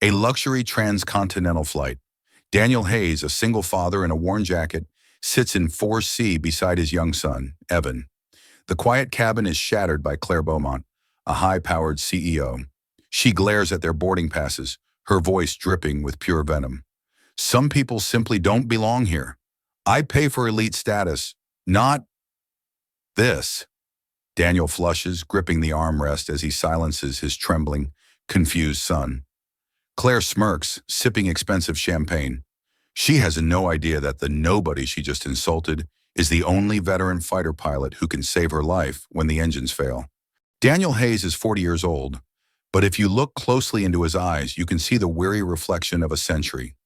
A luxury transcontinental flight. Daniel Hayes, a single father in a worn jacket, sits in 4C beside his young son, Evan. The quiet cabin is shattered by Clare, a high-powered CEO. She glares at their boarding passes, her voice dripping with pure venom. Some people simply don't belong here. I pay for elite status, not this. Daniel flushes, gripping the armrest as he silences his trembling, confused son. Claire smirks, sipping expensive champagne. She has no idea that the nobody she just insulted is the only veteran fighter pilot who can save her life when the engines fail. Daniel Hayes is 40 years old, but if you look closely into his eyes, you can see the weary reflection of a century.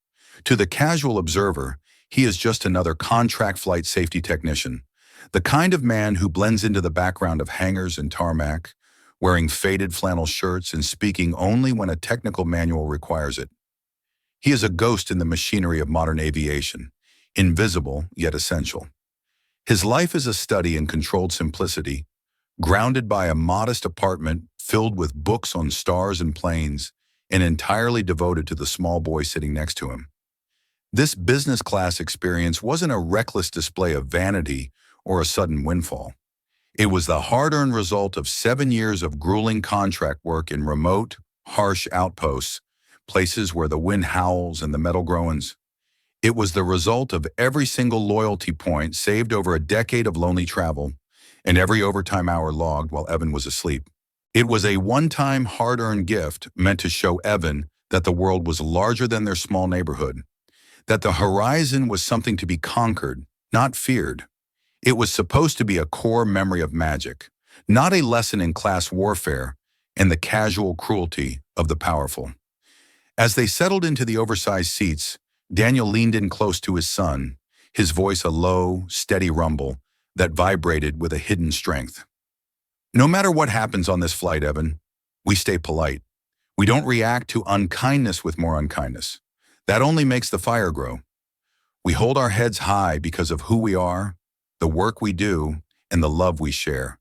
To the casual observer, he is just another contract flight safety technician, the kind of man who blends into the background of hangars and tarmac, wearing faded flannel shirts and speaking only when a technical manual requires it. He is a ghost in the machinery of modern aviation, invisible yet essential. His life is a study in controlled simplicity, grounded by a modest apartment filled with books on stars and planes, and entirely devoted to the small boy sitting next to him. This business class experience wasn't a reckless display of vanity or a sudden windfall. It was the hard-earned result of 7 years of grueling contract work in remote, harsh outposts, places where the wind howls and the metal groans. It was the result of every single loyalty point saved over a decade of lonely travel and every overtime hour logged while Evan was asleep. It was a one-time hard-earned gift meant to show Evan that the world was larger than their small neighborhood, that the horizon was something to be conquered, not feared. It was supposed to be a core memory of magic, not a lesson in class warfare and the casual cruelty of the powerful. As they settled into the oversized seats, Daniel leaned in close to his son, his voice a low, steady rumble that vibrated with a hidden strength. No matter what happens on this flight, Evan, we stay polite. We don't react to unkindness with more unkindness. That only makes the fire grow. We hold our heads high because of who we are, the work we do, and the love we share,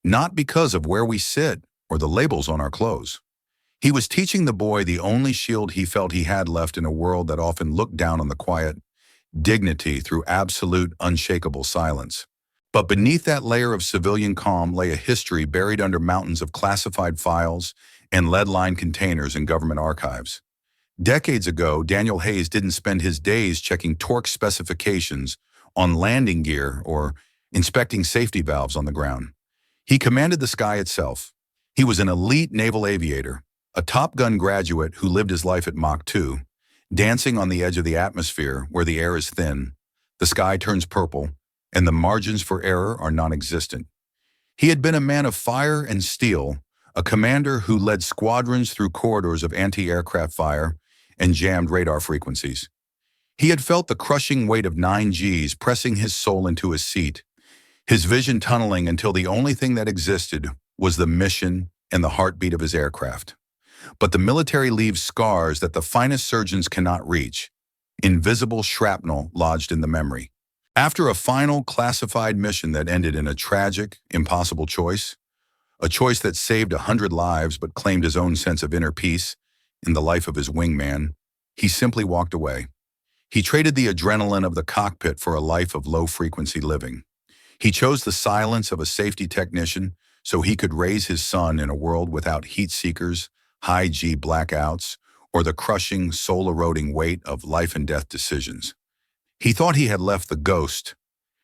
not because of where we sit or the labels on our clothes. He was teaching the boy the only shield he felt he had left in a world that often looked down on the quiet, dignity through absolute, unshakable silence. But beneath that layer of civilian calm lay a history buried under mountains of classified files and lead-lined containers in government archives. Decades ago, Daniel Hayes didn't spend his days checking torque specifications on landing gear or inspecting safety valves on the ground. He commanded the sky itself. He was an elite naval aviator, a Top Gun graduate who lived his life at Mach 2, dancing on the edge of the atmosphere where the air is thin, the sky turns purple, and the margins for error are non-existent. He had been a man of fire and steel, a commander who led squadrons through corridors of anti-aircraft fire and jammed radar frequencies. He had felt the crushing weight of 9Gs pressing his soul into his seat, his vision tunneling until the only thing that existed was the mission and the heartbeat of his aircraft. But the military leaves scars that the finest surgeons cannot reach, invisible shrapnel lodged in the memory. After a final classified mission that ended in a tragic, impossible choice, a choice that saved 100 lives but claimed his own sense of inner peace in the life of his wingman, he simply walked away. He traded the adrenaline of the cockpit for a life of low-frequency living. He chose the silence of a safety technician so he could raise his son in a world without heat seekers, high-G blackouts, or the crushing, soul-eroding weight of life-and-death decisions. He thought he had left the ghost,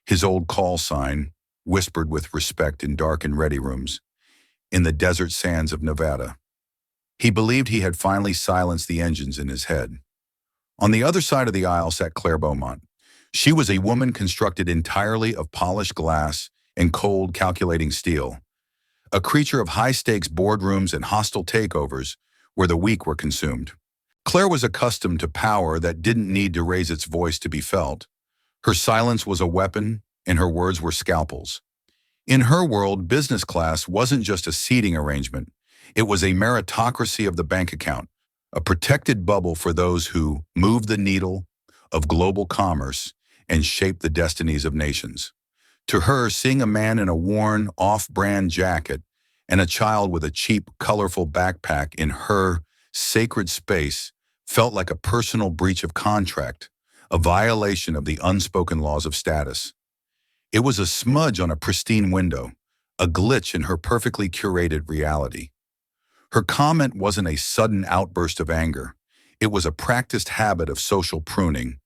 his old call sign, whispered with respect in dark and ready rooms, in the desert sands of Nevada. He believed he had finally silenced the engines in his head. On the other side of the aisle sat Clare. She was a woman constructed entirely of polished glass and cold, calculating steel, a creature of high-stakes boardrooms and hostile takeovers where the weak were consumed. Claire was accustomed to power that didn't need to raise its voice to be felt. Her silence was a weapon, and her words were scalpels. In her world, business class wasn't just a seating arrangement. It was a meritocracy of the bank account, a protected bubble for those who move the needle of global commerce and shape the destinies of nations. To her, seeing a man in a worn, off-brand jacket and a child with a cheap, colorful backpack in her sacred space felt like a personal breach of contract, a violation of the unspoken laws of status. It was a smudge on a pristine window, a glitch in her perfectly curated reality. Her comment wasn't a sudden outburst of anger. It was a practiced habit of social pruning,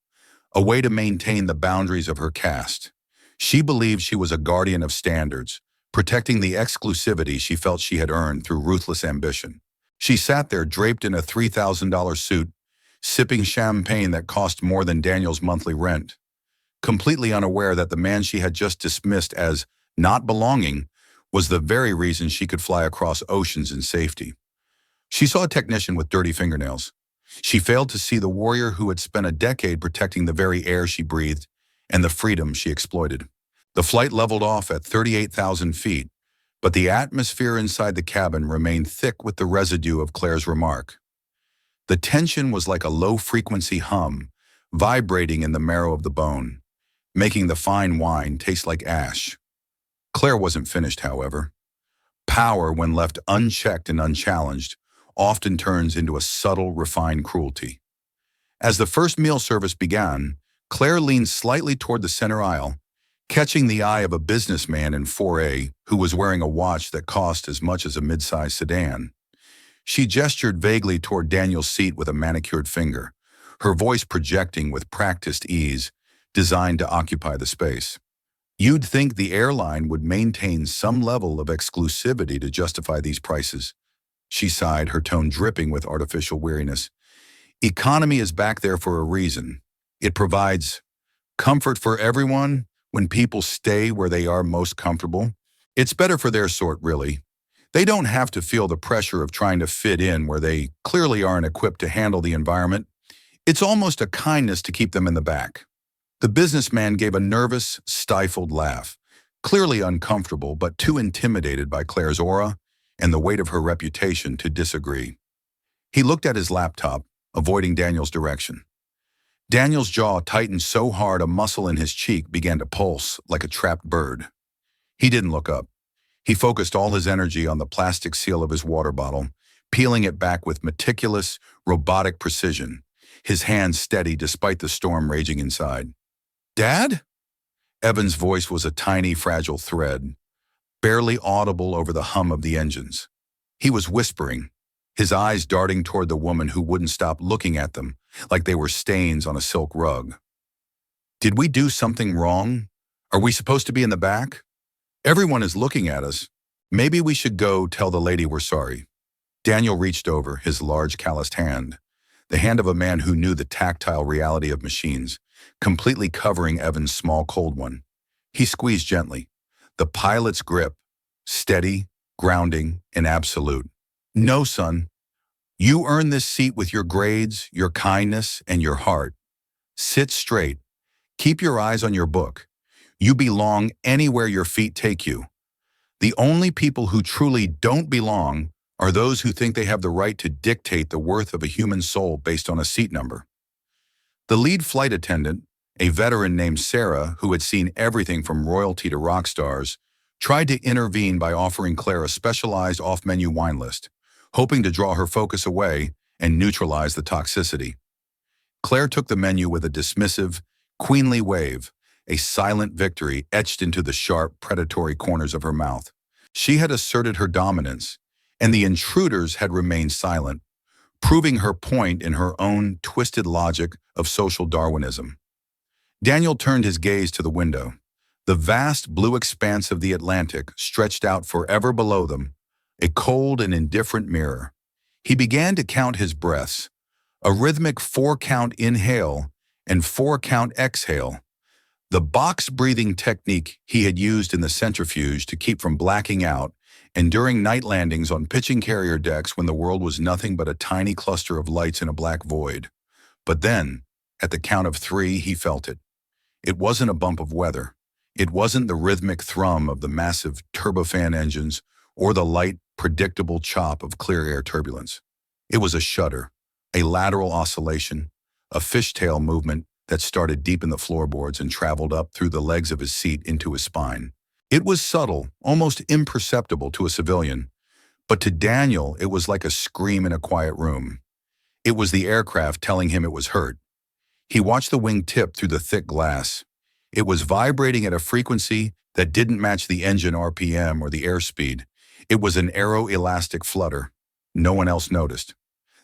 a way to maintain the boundaries of her caste. She believed she was a guardian of standards, protecting the exclusivity she felt she had earned through ruthless ambition. She sat there draped in a $3,000 suit, sipping champagne that cost more than Daniel's monthly rent, completely unaware that the man she had just dismissed as not belonging was the very reason she could fly across oceans in safety. She saw a technician with dirty fingernails. She failed to see the warrior who had spent a decade protecting the very air she breathed and the freedom she exploited. The flight leveled off at 38,000 feet, but the atmosphere inside the cabin remained thick with the residue of Claire's remark. The tension was like a low-frequency hum, vibrating in the marrow of the bone, making the fine wine taste like ash. Claire wasn't finished, however. Power, when left unchecked and unchallenged, often turns into a subtle, refined cruelty. As the first meal service began, Claire leaned slightly toward the center aisle, catching the eye of a businessman in 4A who was wearing a watch that cost as much as a mid-sized sedan. She gestured vaguely toward Daniel's seat with a manicured finger, her voice projecting with practiced ease, designed to occupy the space. You'd think the airline would maintain some level of exclusivity to justify these prices. She sighed, her tone dripping with artificial weariness. Economy is back there for a reason. It provides comfort for everyone when people stay where they are most comfortable. It's better for their sort, really. They don't have to feel the pressure of trying to fit in where they clearly aren't equipped to handle the environment. It's almost a kindness to keep them in the back. The businessman gave a nervous, stifled laugh, clearly uncomfortable but too intimidated by Claire's aura and the weight of her reputation to disagree. He looked at his laptop, avoiding Daniel's direction. Daniel's jaw tightened so hard a muscle in his cheek began to pulse like a trapped bird. He didn't look up. He focused all his energy on the plastic seal of his water bottle, peeling it back with meticulous, robotic precision, his hands steady despite the storm raging inside. "Dad?" Evan's voice was a tiny, fragile thread, barely audible over the hum of the engines. He was whispering, his eyes darting toward the woman who wouldn't stop looking at them like they were stains on a silk rug. "Did we do something wrong? Are we supposed to be in the back? Everyone is looking at us. Maybe we should go tell the lady we're sorry." Daniel reached over, his large calloused hand, the hand of a man who knew the tactile reality of machines, completely covering Evan's small, cold one. He squeezed gently, the pilot's grip, steady, grounding, and absolute. "No, son. You earn this seat with your grades, your kindness, and your heart. Sit straight. Keep your eyes on your book. You belong anywhere your feet take you. The only people who truly don't belong are those who think they have the right to dictate the worth of a human soul based on a seat number." The lead flight attendant, a veteran named Sarah who had seen everything from royalty to rock stars, tried to intervene by offering Claire a specialized off-menu wine list, hoping to draw her focus away and neutralize the toxicity. Claire took the menu with a dismissive, queenly wave, a silent victory etched into the sharp, predatory corners of her mouth. She had asserted her dominance, and the intruders had remained silent, proving her point in her own twisted logic of social Darwinism. Daniel turned his gaze to the window. The vast blue expanse of the Atlantic stretched out forever below them, a cold and indifferent mirror. He began to count his breaths, a rhythmic 4-count inhale and 4-count exhale, the box-breathing technique he had used in the centrifuge to keep from blacking out and during night landings on pitching carrier decks when the world was nothing but a tiny cluster of lights in a black void. But then, at the count of 3, he felt it. It wasn't a bump of weather. It wasn't the rhythmic thrum of the massive turbofan engines or the light, predictable chop of clear air turbulence. It was a shudder, a lateral oscillation, a fishtail movement that started deep in the floorboards and traveled up through the legs of his seat into his spine. It was subtle, almost imperceptible to a civilian, but to Daniel it was like a scream in a quiet room. It was the aircraft telling him it was hurt. He watched the wing tip through the thick glass. It was vibrating at a frequency that didn't match the engine RPM or the airspeed. It was an aeroelastic flutter. No one else noticed.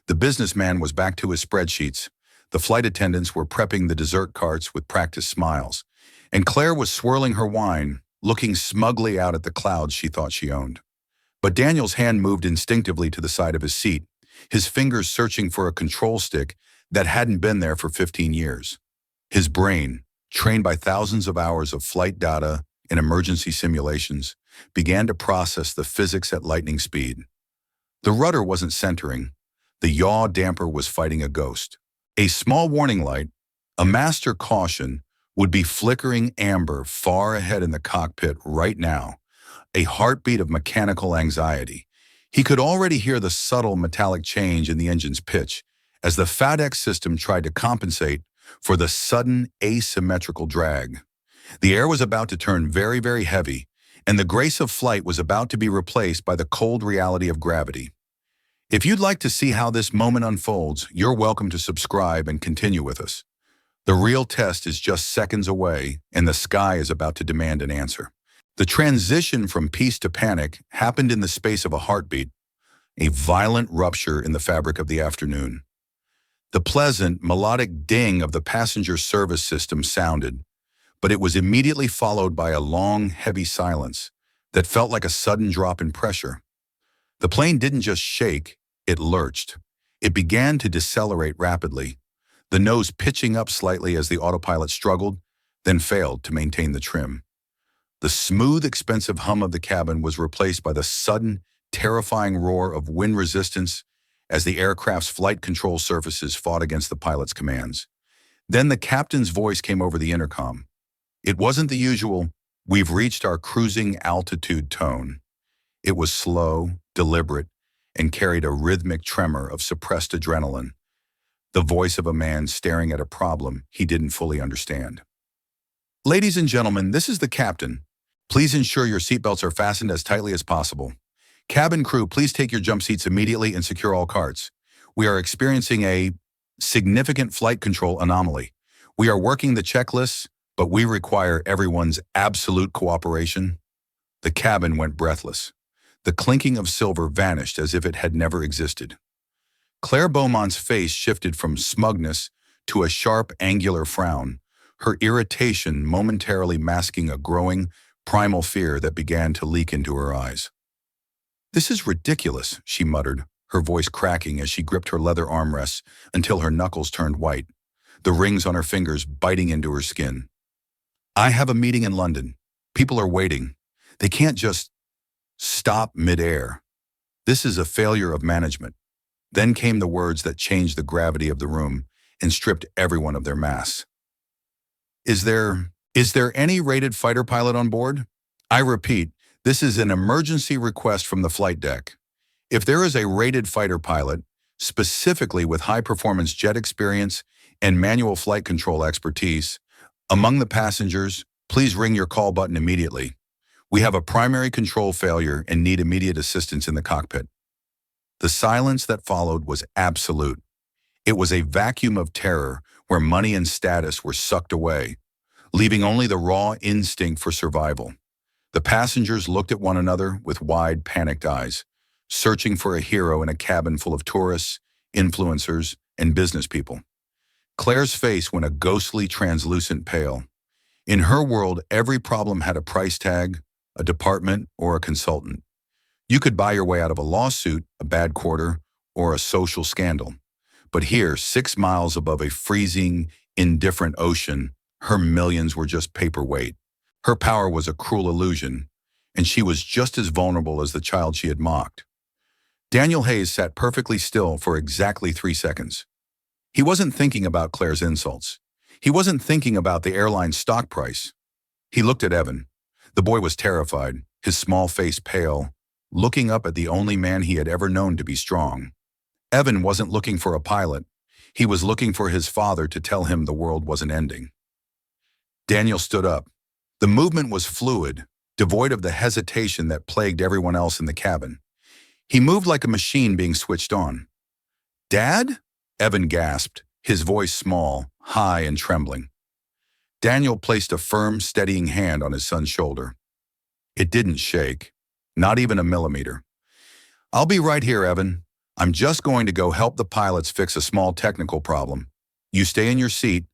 The businessman was back to his spreadsheets. The flight attendants were prepping the dessert carts with practiced smiles. And Claire was swirling her wine, looking smugly out at the clouds she thought she owned. But Daniel's hand moved instinctively to the side of his seat, his fingers searching for a control stick that hadn't been there for 15 years. His brain, trained by thousands of hours of flight data and emergency simulations, began to process the physics at lightning speed. The rudder wasn't centering. The yaw damper was fighting a ghost. A small warning light, a master caution, would be flickering amber far ahead in the cockpit right now, a heartbeat of mechanical anxiety. He could already hear the subtle metallic change in the engine's pitch as the FADEX system tried to compensate for the sudden asymmetrical drag. The air was about to turn very, very heavy, and the grace of flight was about to be replaced by the cold reality of gravity. If you'd like to see how this moment unfolds, you're welcome to subscribe and continue with us. The real test is just seconds away, and the sky is about to demand an answer. The transition from peace to panic happened in the space of a heartbeat, a violent rupture in the fabric of the afternoon. The pleasant, melodic ding of the passenger service system sounded, but it was immediately followed by a long, heavy silence that felt like a sudden drop in pressure. The plane didn't just shake, it lurched. It began to decelerate rapidly, the nose pitching up slightly as the autopilot struggled, then failed to maintain the trim. The smooth, expensive hum of the cabin was replaced by the sudden, terrifying roar of wind resistance as the aircraft's flight control surfaces fought against the pilot's commands. Then the captain's voice came over the intercom. It wasn't the usual, "We've reached our cruising altitude" tone. It was slow, deliberate, and carried a rhythmic tremor of suppressed adrenaline, the voice of a man staring at a problem he didn't fully understand. "Ladies and gentlemen, this is the captain. Please ensure your seatbelts are fastened as tightly as possible. Cabin crew, please take your jump seats immediately and secure all carts. We are experiencing a significant flight control anomaly. We are working the checklists, but we require everyone's absolute cooperation." The cabin went breathless. The clinking of silver vanished as if it had never existed. Clare Beaumont's face shifted from smugness to a sharp, angular frown, her irritation momentarily masking a growing, primal fear that began to leak into her eyes. "This is ridiculous," she muttered, her voice cracking as she gripped her leather armrests until her knuckles turned white, the rings on her fingers biting into her skin. "I have a meeting in London. People are waiting. They can't just stop midair. This is a failure of management." Then came the words that changed the gravity of the room and stripped everyone of their masks. Is there any rated fighter pilot on board? I repeat, this is an emergency request from the flight deck. If there is a rated fighter pilot, specifically with high-performance jet experience and manual flight control expertise, among the passengers, please ring your call button immediately. We have a primary control failure and need immediate assistance in the cockpit. The silence that followed was absolute. It was a vacuum of terror where money and status were sucked away, leaving only the raw instinct for survival. The passengers looked at one another with wide, panicked eyes, searching for a hero in a cabin full of tourists, influencers, and business people. Claire's face went a ghostly, translucent pale. In her world, every problem had a price tag, a department, or a consultant. You could buy your way out of a lawsuit, a bad quarter, or a social scandal. But here, 6 miles above a freezing, indifferent ocean, her millions were just paperweight. Her power was a cruel illusion, and she was just as vulnerable as the child she had mocked. Daniel Hayes sat perfectly still for exactly 3 seconds. He wasn't thinking about Claire's insults. He wasn't thinking about the airline's stock price. He looked at Evan. The boy was terrified, his small face pale, looking up at the only man he had ever known to be strong. Evan wasn't looking for a pilot. He was looking for his father to tell him the world wasn't ending. Daniel stood up. The movement was fluid, devoid of the hesitation that plagued everyone else in the cabin. He moved like a machine being switched on. "Dad?" Evan gasped, his voice small, high and trembling. Daniel placed a firm, steadying hand on his son's shoulder. It didn't shake, not even a millimeter. "I'll be right here, Evan. I'm just going to go help the pilots fix a small technical problem. You stay in your seat,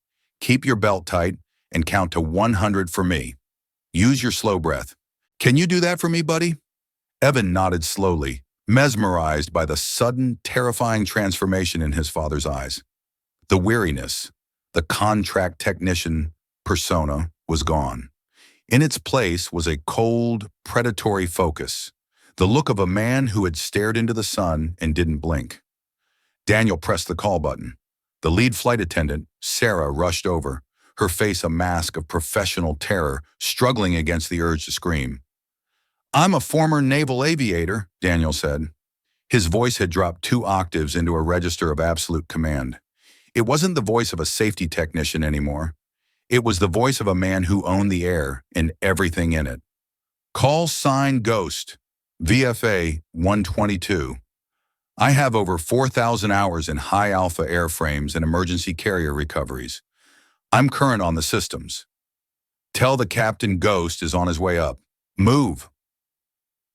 keep your belt tight, and count to 100 for me. Use your slow breath. Can you do that for me, buddy?" Evan nodded slowly, mesmerized by the sudden, terrifying transformation in his father's eyes. The weariness, the contract technician persona was gone. In its place was a cold, predatory focus, the look of a man who had stared into the sun and didn't blink. Daniel pressed the call button. The lead flight attendant, Sarah, rushed over, her face a mask of professional terror, struggling against the urge to scream. "I'm a former naval aviator," Daniel said. His voice had dropped 2 octaves into a register of absolute command. It wasn't the voice of a safety technician anymore. It was the voice of a man who owned the air and everything in it. "Call sign Ghost, VFA 122. I have over 4,000 hours in high-alpha airframes and emergency carrier recoveries. I'm current on the systems. Tell the captain Ghost is on his way up. Move."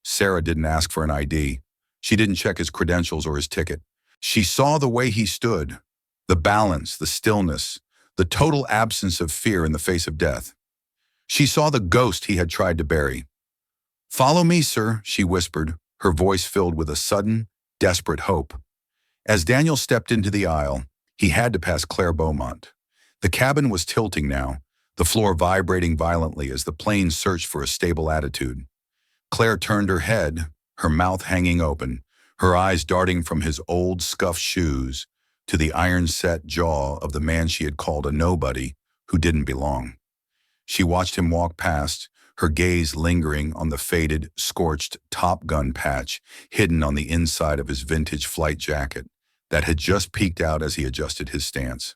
Sarah didn't ask for an ID. She didn't check his credentials or his ticket. She saw the way he stood, the balance, the stillness, the total absence of fear in the face of death. She saw the ghost he had tried to bury. "Follow me, sir," she whispered, her voice filled with a sudden, desperate hope. As Daniel stepped into the aisle, he had to pass Clare Beaumont. The cabin was tilting now, the floor vibrating violently as the plane searched for a stable attitude. Clare turned her head, her mouth hanging open, her eyes darting from his old, scuffed shoes to the iron-set jaw of the man she had called a nobody who didn't belong. She watched him walk past, her gaze lingering on the faded, scorched Top Gun patch hidden on the inside of his vintage flight jacket that had just peeked out as he adjusted his stance.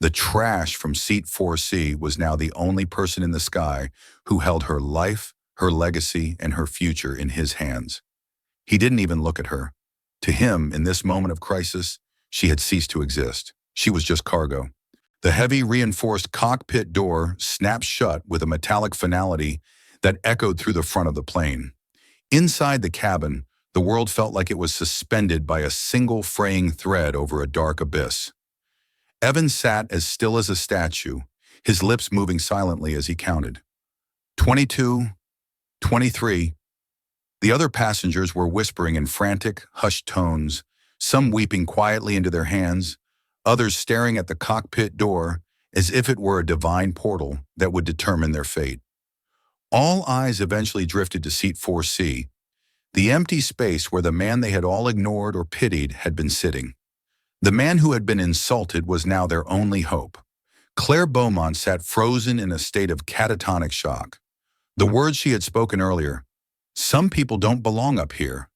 The trash from Seat 4C was now the only person in the sky who held her life, her legacy, and her future in his hands. He didn't even look at her. To him, in this moment of crisis, she had ceased to exist. She was just cargo. The heavy, reinforced cockpit door snapped shut with a metallic finality that echoed through the front of the plane. Inside the cabin, the world felt like it was suspended by a single fraying thread over a dark abyss. Evan sat as still as a statue, his lips moving silently as he counted. 22, 23. The other passengers were whispering in frantic, hushed tones, some weeping quietly into their hands, others staring at the cockpit door as if it were a divine portal that would determine their fate. All eyes eventually drifted to Seat 4C, the empty space where the man they had all ignored or pitied had been sitting. The man who had been insulted was now their only hope. Clare Beaumont sat frozen in a state of catatonic shock. The words she had spoken earlier, "Some people don't belong up here,"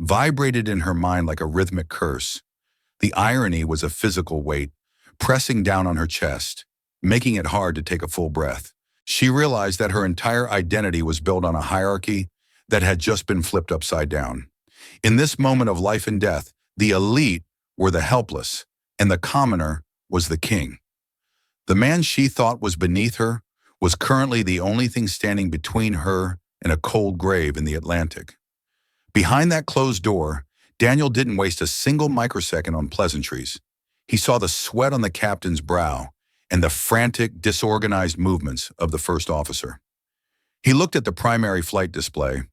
vibrated in her mind like a rhythmic curse. The irony was a physical weight, pressing down on her chest, making it hard to take a full breath. She realized that her entire identity was built on a hierarchy that had just been flipped upside down. In this moment of life and death, the elite were the helpless, and the commoner was the king. The man she thought was beneath her was currently the only thing standing between her and a cold grave in the Atlantic. Behind that closed door, Daniel didn't waste a single microsecond on pleasantries. He saw the sweat on the captain's brow and the frantic, disorganized movements of the first officer. He looked at the primary flight display.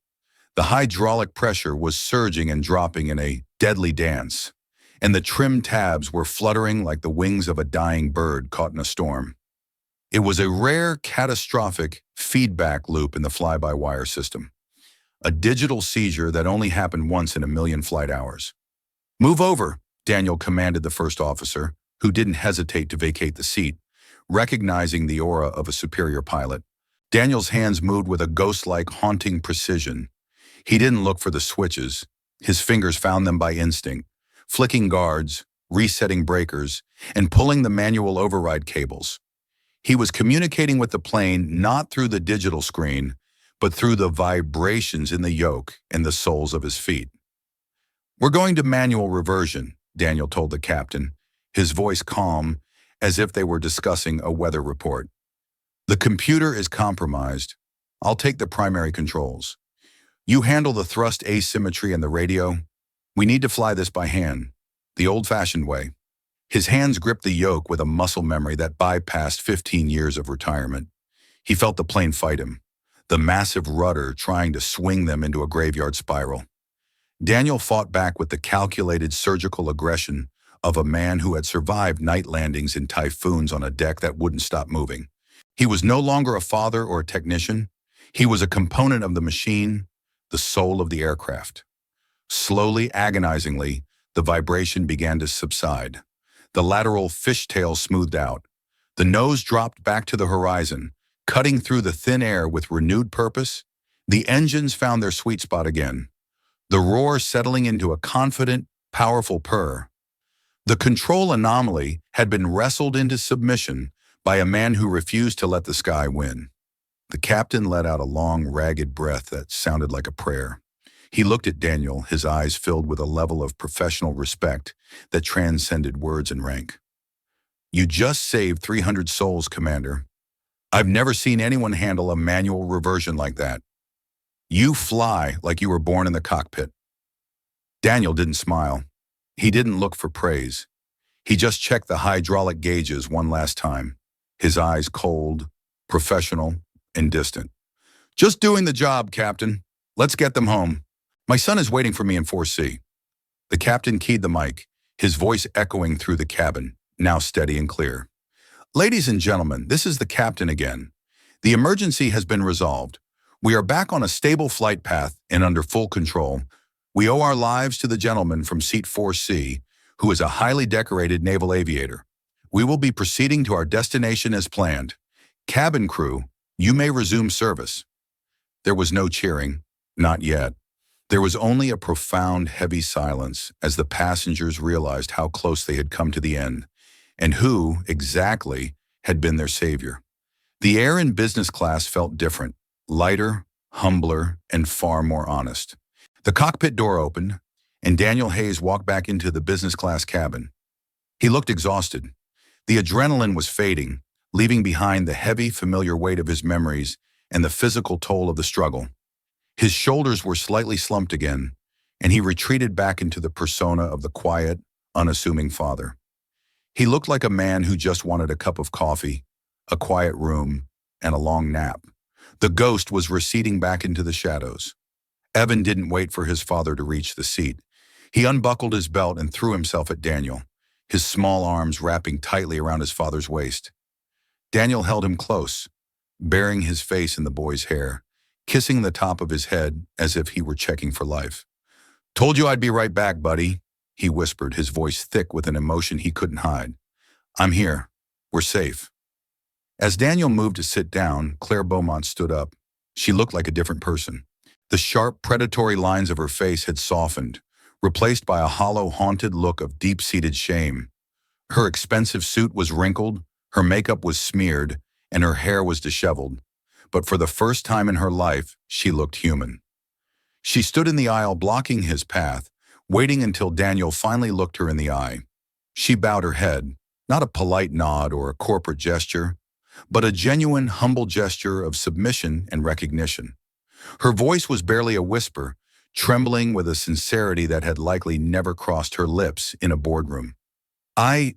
The hydraulic pressure was surging and dropping in a deadly dance, and the trim tabs were fluttering like the wings of a dying bird caught in a storm. It was a rare, catastrophic feedback loop in the fly-by-wire system, a digital seizure that only happened once in a million flight hours. "Move over," Daniel commanded the first officer, who didn't hesitate to vacate the seat, recognizing the aura of a superior pilot. Daniel's hands moved with a ghost-like, haunting precision. He didn't look for the switches. His fingers found them by instinct, flicking guards, resetting breakers, and pulling the manual override cables. He was communicating with the plane not through the digital screen, but through the vibrations in the yoke and the soles of his feet. "We're going to manual reversion," Daniel told the captain, his voice calm, as if they were discussing a weather report. "The computer is compromised. I'll take the primary controls. You handle the thrust asymmetry and the radio. We need to fly this by hand, the old-fashioned way." His hands gripped the yoke with a muscle memory that bypassed 15 years of retirement. He felt the plane fight him, the massive rudder trying to swing them into a graveyard spiral. Daniel fought back with the calculated surgical aggression of a man who had survived night landings in typhoons on a deck that wouldn't stop moving. He was no longer a father or a technician. He was a component of the machine, the soul of the aircraft. Slowly, agonizingly, the vibration began to subside. The lateral fishtail smoothed out. The nose dropped back to the horizon, cutting through the thin air with renewed purpose. The engines found their sweet spot again, the roar settling into a confident, powerful purr. The control anomaly had been wrestled into submission by a man who refused to let the sky win. The captain let out a long, ragged breath that sounded like a prayer. He looked at Daniel, his eyes filled with a level of professional respect that transcended words and rank. "You just saved 300 souls, Commander. I've never seen anyone handle a manual reversion like that. You fly like you were born in the cockpit." Daniel didn't smile. He didn't look for praise. He just checked the hydraulic gauges one last time, his eyes cold, professional, and distant. "Just doing the job, Captain. Let's get them home. My son is waiting for me in 4C. The captain keyed the mic, his voice echoing through the cabin, now steady and clear. "Ladies and gentlemen, this is the captain again. The emergency has been resolved. We are back on a stable flight path and under full control. We owe our lives to the gentleman from seat 4C, who is a highly decorated naval aviator. We will be proceeding to our destination as planned. Cabin crew, you may resume service." There was no cheering, not yet. There was only a profound, heavy silence as the passengers realized how close they had come to the end, and who, exactly, had been their savior. The air in business class felt different, lighter, humbler, and far more honest. The cockpit door opened, and Daniel Hayes walked back into the business class cabin. He looked exhausted. The adrenaline was fading, leaving behind the heavy, familiar weight of his memories and the physical toll of the struggle. His shoulders were slightly slumped again, and he retreated back into the persona of the quiet, unassuming father. He looked like a man who just wanted a cup of coffee, a quiet room, and a long nap. The ghost was receding back into the shadows. Evan didn't wait for his father to reach the seat. He unbuckled his belt and threw himself at Daniel, his small arms wrapping tightly around his father's waist. Daniel held him close, burying his face in the boy's hair, kissing the top of his head as if he were checking for life. "Told you I'd be right back, buddy," he whispered, his voice thick with an emotion he couldn't hide. "I'm here. We're safe." As Daniel moved to sit down, Clare Beaumont stood up. She looked like a different person. The sharp, predatory lines of her face had softened, replaced by a hollow, haunted look of deep-seated shame. Her expensive suit was wrinkled, her makeup was smeared, and her hair was disheveled. But for the first time in her life, she looked human. She stood in the aisle blocking his path, waiting until Daniel finally looked her in the eye. She bowed her head, not a polite nod or a corporate gesture, but a genuine, humble gesture of submission and recognition. Her voice was barely a whisper, trembling with a sincerity that had likely never crossed her lips in a boardroom. I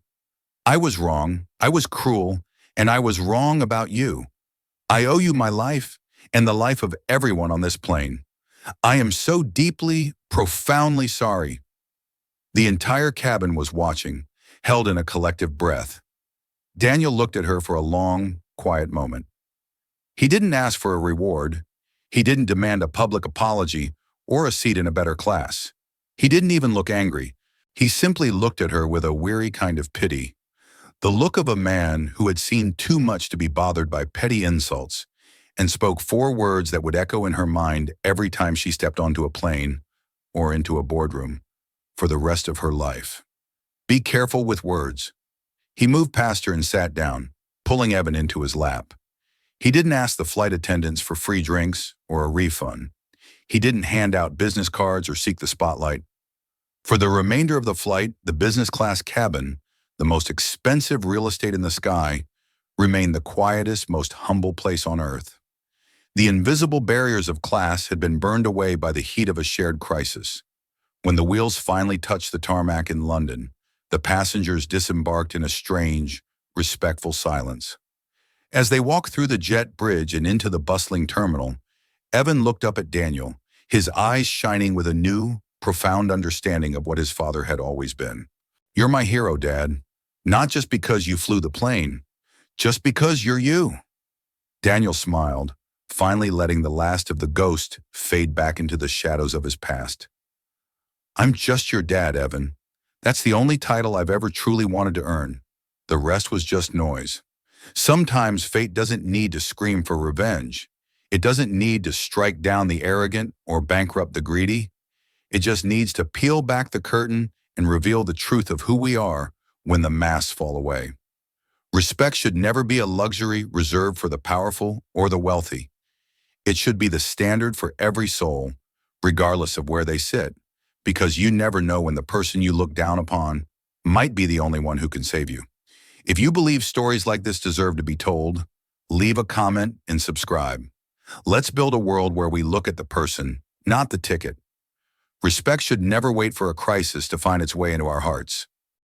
was wrong, I was cruel, and I was wrong about you. I owe you my life and the life of everyone on this plane. I am so deeply, profoundly sorry." The entire cabin was watching, held in a collective breath. Daniel looked at her for a long, quiet moment. He didn't ask for a reward. He didn't demand a public apology or a seat in a better class. He didn't even look angry. He simply looked at her with a weary kind of pity. The look of a man who had seen too much to be bothered by petty insults and spoke 4 words that would echo in her mind every time she stepped onto a plane or into a boardroom for the rest of her life. Be careful with words. He moved past her and sat down, pulling Evan into his lap. He didn't ask the flight attendants for free drinks or a refund. He didn't hand out business cards or seek the spotlight. For the remainder of the flight, the business class cabin, the most expensive real estate in the sky, remained the quietest, most humble place on earth. The invisible barriers of class had been burned away by the heat of a shared crisis. When the wheels finally touched the tarmac in London, the passengers disembarked in a strange, respectful silence. As they walked through the jet bridge and into the bustling terminal, Evan looked up at Daniel, his eyes shining with a new, profound understanding of what his father had always been. "You're my hero, Dad. Not just because you flew the plane, just because you're you." Daniel smiled, finally letting the last of the ghost fade back into the shadows of his past. "I'm just your dad, Evan. That's the only title I've ever truly wanted to earn. The rest was just noise." Sometimes fate doesn't need to scream for revenge. It doesn't need to strike down the arrogant or bankrupt the greedy. It just needs to peel back the curtain and reveal the truth of who we are when the masks fall away. Respect should never be a luxury reserved for the powerful or the wealthy. It should be the standard for every soul, regardless of where they sit, because you never know when the person you look down upon might be the only one who can save you. If you believe stories like this deserve to be told, leave a comment and subscribe. Let's build a world where we look at the person, not the ticket. Respect should never wait for a crisis to find its way into our hearts.